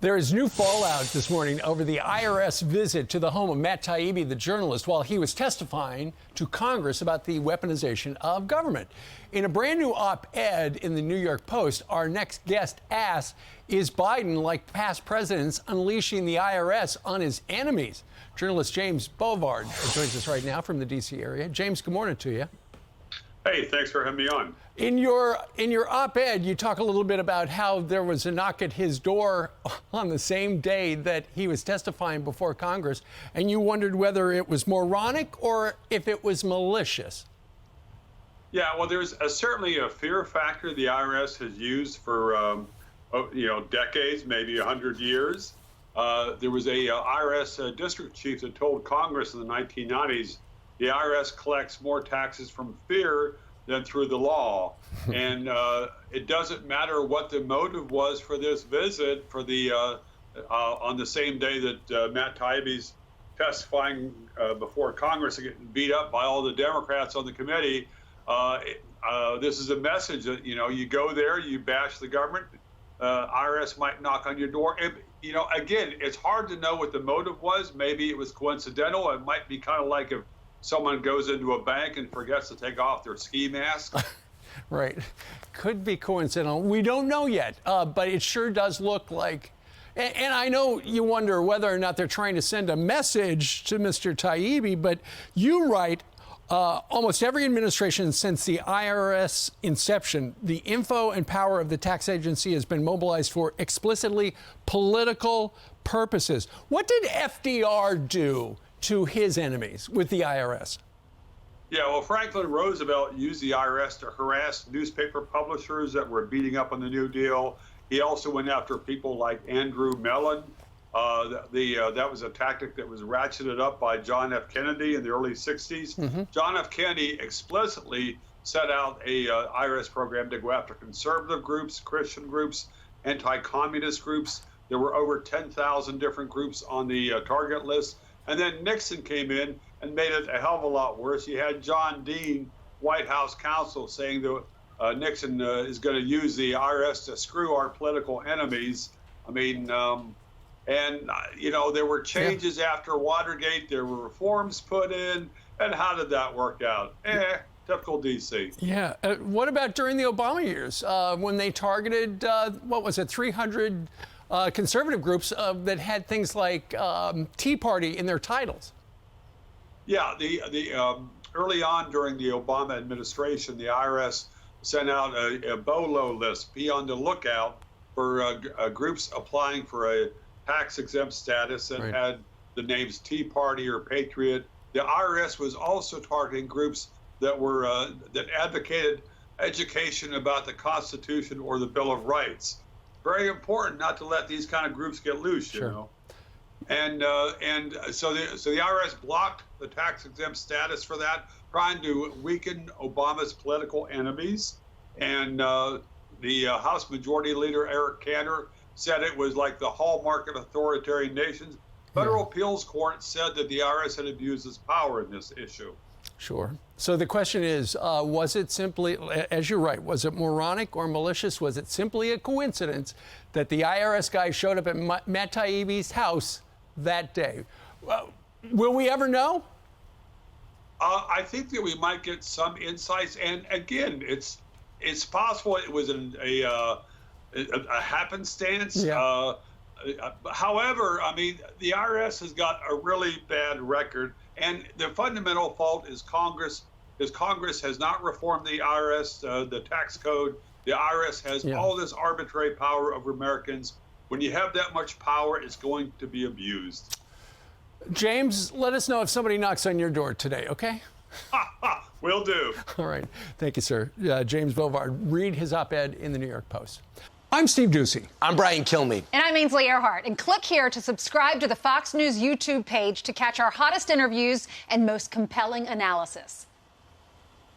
There is new fallout this morning over the IRS visit to the home of Matt Taibbi, the journalist, while he was testifying to Congress about the weaponization of government. In a brand new op-ed in the New York Post, our next guest asks, is Biden, like past presidents, unleashing the IRS on his enemies? Journalist James Bovard joins us right now from the D.C. area. James, good morning to you. Hey, thanks for having me on. In your op-ed, you talk a little bit about how there was a knock at his door on the same day that he was testifying before Congress, and you wondered whether it was moronic or if it was malicious. Yeah, well, there's certainly a fear factor the IRS has used for, decades, maybe 100 years. There was a IRS district chief that told Congress in the 1990s, the IRS collects more taxes from fear than through the law. And it doesn't matter what the motive was for this visit for the on the same day that Matt Taibbi's testifying before Congress and getting beat up by all the Democrats on the committee. This is a message that, you go there, you bash the government, IRS might knock on your door. And, again, it's hard to know what the motive was. Maybe it was coincidental. It might be kind of like if someone goes into a bank and forgets to take off their ski mask. Right. Could be coincidental. We don't know yet, but it sure does look like. And I know you wonder whether or not they're trying to send a message to Mr. Taibbi, but you write, almost every administration since the IRS inception, the info and power of the tax agency has been mobilized for explicitly political purposes. What did FDR do to his enemies with the IRS? Yeah, well, Franklin Roosevelt used the IRS to harass newspaper publishers that were beating up on the New Deal. He also went after people like Andrew Mellon. That was a tactic that was ratcheted up by John F. Kennedy in the early 60s. Mm-hmm. John F. Kennedy explicitly set out a IRS program to go after conservative groups, Christian groups, anti-communist groups. There were over 10,000 different groups on the target list. And then Nixon came in and made it a hell of a lot worse. You had John Dean, White House counsel, saying that Nixon is going to use the IRS to screw our political enemies. I mean, there were changes after Watergate. There were reforms put in. And how did that work out? Typical D.C. Yeah. What about during the Obama years when they targeted, 300 conservative groups that had things like Tea Party in their titles? Yeah, the early on during the Obama administration, the IRS sent out a BOLO list. Be on the lookout for groups applying for a tax-exempt status that had the names Tea Party or Patriot. The IRS was also targeting groups that were that advocated education about the Constitution or the Bill of Rights. Very important not to let these kind of groups get loose, you know. And so the IRS blocked the tax-exempt status for that, trying to weaken Obama's political enemies. And the House Majority Leader Eric Cantor said it was like the hallmark of authoritarian nations. Federal appeals court said that the IRS had abused its power in this issue. Sure. So the question is, was it simply, as you're right, was it moronic or malicious? Was it simply a coincidence that the IRS guy showed up at Matt Taibbi's house that day? Will we ever know? I think that we might get some insights. And again, it's possible it was a happenstance. Yeah. However, I mean, the IRS has got a really bad record. And the fundamental fault is Congress, because Congress has not reformed the IRS, the tax code. The IRS has all this arbitrary power over Americans. When you have that much power, it's going to be abused. James, let us know if somebody knocks on your door today, okay? Will do. All right. Thank you, sir. James Bovard. Read his op-ed in the New York Post. I'm Steve Ducey. I'm Brian Kilmeade. And I'm Ainsley Earhart. And click here to subscribe to the Fox News YouTube page to catch our hottest interviews and most compelling analysis.